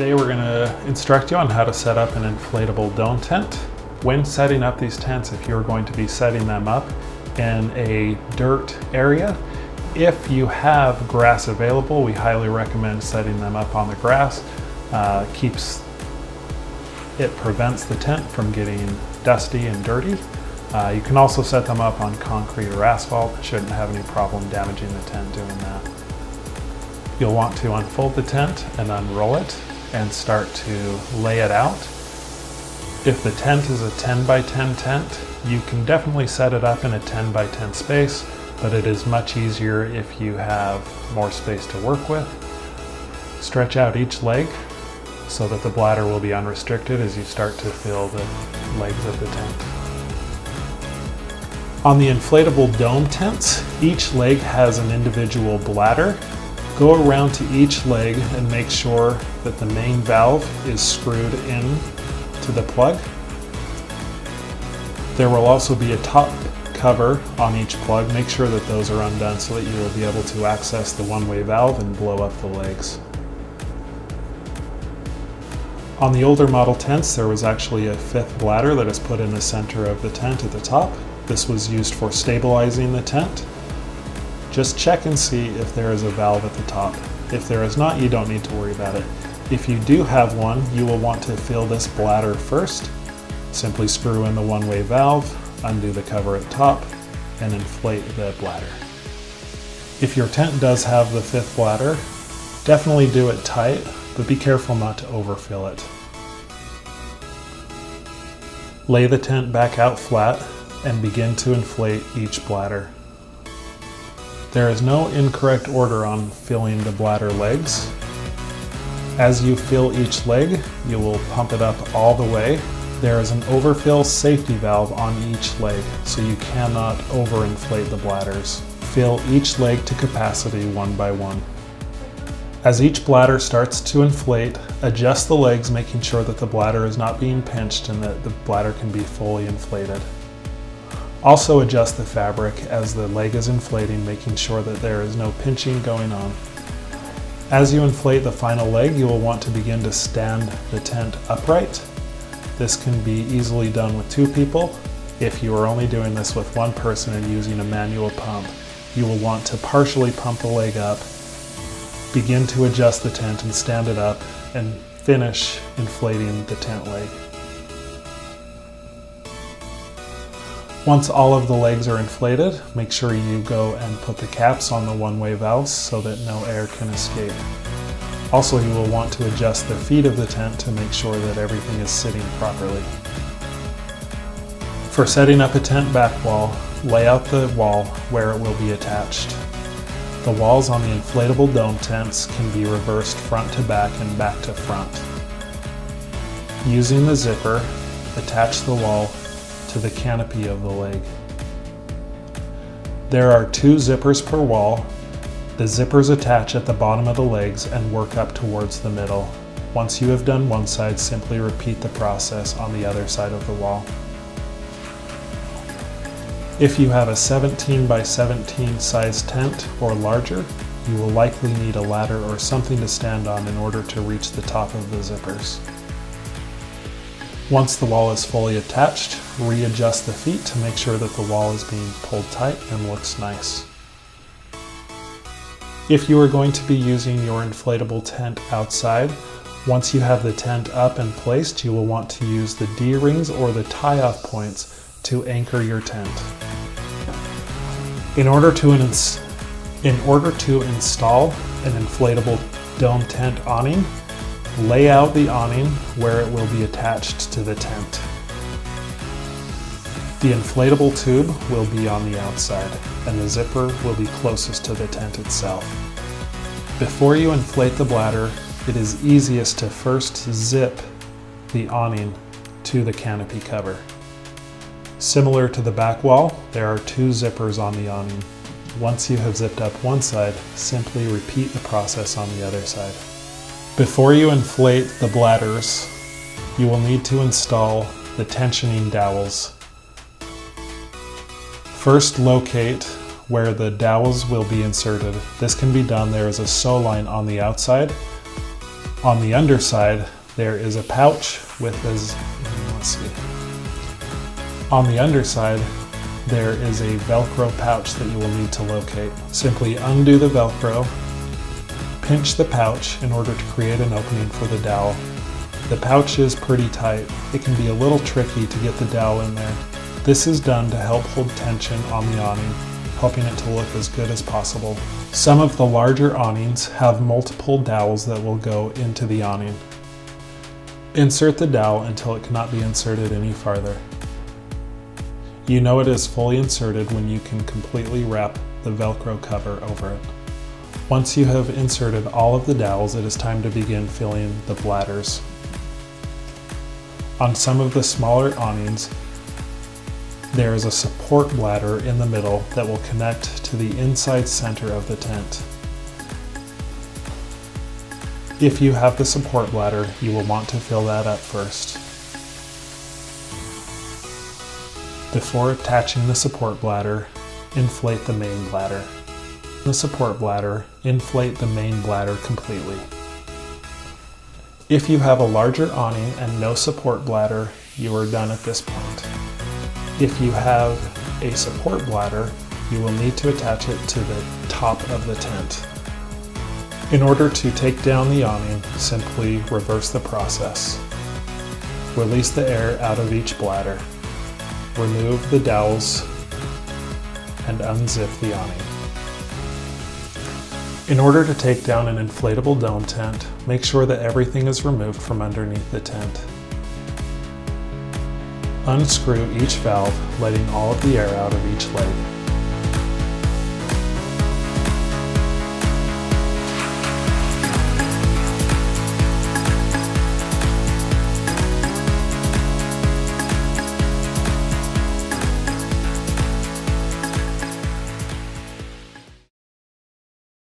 Today we're going to instruct you on how to set up an inflatable dome tent. When setting up these tents, if you're going to be setting them up in a dirt area, if you have grass available, we highly recommend setting them up on the grass. It prevents the tent from getting dusty and dirty. You can also set them up on concrete or asphalt. Shouldn't have any problem damaging the tent doing that. You'll want to unfold the tent and unroll it and start to lay it out. If the tent is a 10 by 10 tent, you can definitely set it up in a 10 by 10 space, but it is much easier if you have more space to work with. Stretch out each leg so that the bladder will be unrestricted as you start to fill the legs of the tent. On the inflatable dome tents, each leg has an individual bladder. Go around to each leg and make sure that the main valve is screwed in to the plug. There will also be a top cover on each plug. Make sure that those are undone so that you will be able to access the one-way valve and blow up the legs. On the older model tents, there was actually a fifth bladder that is put in the center of the tent at the top. This was used for stabilizing the tent. Just check and see if there is a valve at the top. If there is not, you don't need to worry about it. If you do have one, you will want to fill this bladder first. Simply screw in the one-way valve, undo the cover at top, and inflate the bladder. If your tent does have the fifth bladder, definitely do it tight, but be careful not to overfill it. Lay the tent back out flat and begin to inflate each bladder. There is no incorrect order on filling the bladder legs. As you fill each leg, you will pump it up all the way. There is an overfill safety valve on each leg, so you cannot overinflate the bladders. Fill each leg to capacity one by one. As each bladder starts to inflate, adjust the legs, making sure that the bladder is not being pinched and that the bladder can be fully inflated. Also adjust the fabric as the leg is inflating, making sure that there is no pinching going on. As you inflate the final leg, you will want to begin to stand the tent upright. This can be easily done with two people. If you are only doing this with one person and using a manual pump, you will want to partially pump the leg up, begin to adjust the tent and stand it up, and finish inflating the tent leg. Once all of the legs are inflated, make sure you go and put the caps on the one-way valves so that no air can escape. Also, you will want to adjust the feet of the tent to make sure that everything is sitting properly. For setting up a tent back wall, lay out the wall where it will be attached. The walls on the inflatable dome tents can be reversed front to back and back to front. Using the zipper, attach the wall to the canopy of the leg. There are 2 zippers per wall. The zippers attach at the bottom of the legs and work up towards the middle. Once you have done one side, simply repeat the process on the other side of the wall. If you have a 17 by 17 size tent or larger, you will likely need a ladder or something to stand on in order to reach the top of the zippers. Once the wall is fully attached, readjust the feet to make sure that the wall is being pulled tight and looks nice. If you are going to be using your inflatable tent outside, once you have the tent up and placed, you will want to use the D-rings or the tie-off points to anchor your tent. In order to install an inflatable dome tent awning, lay out the awning where it will be attached to the tent. The inflatable tube will be on the outside, and the zipper will be closest to the tent itself. Before you inflate the bladder, it is easiest to first zip the awning to the canopy cover. Similar to the back wall, there are 2 zippers on the awning. Once you have zipped up one side, simply repeat the process on the other side. Before you inflate the bladders, you will need to install the tensioning dowels. First, locate where the dowels will be inserted. This can be done. There is a sew line on the outside. On the underside, there is a pouch with On the underside, there is a Velcro pouch that you will need to locate. Simply undo the Velcro, pinch the pouch in order to create an opening for the dowel. The pouch is pretty tight. It can be a little tricky to get the dowel in there. This is done to help hold tension on the awning, helping it to look as good as possible. Some of the larger awnings have multiple dowels that will go into the awning. Insert the dowel until it cannot be inserted any farther. You know it is fully inserted when you can completely wrap the Velcro cover over it. Once you have inserted all of the dowels, it is time to begin filling the bladders. On some of the smaller awnings, there is a support bladder in the middle that will connect to the inside center of the tent. If you have the support bladder, you will want to fill that up first. Before attaching the support bladder, inflate the main bladder. The support bladder, inflate the main bladder completely. If you have a larger awning and no support bladder, you are done at this point. If you have a support bladder, you will need to attach it to the top of the tent. In order to take down the awning, simply reverse the process. Release the air out of each bladder. Remove the dowels and unzip the awning. In order to take down an inflatable dome tent, make sure that everything is removed from underneath the tent. Unscrew each valve, letting all of the air out of each leg.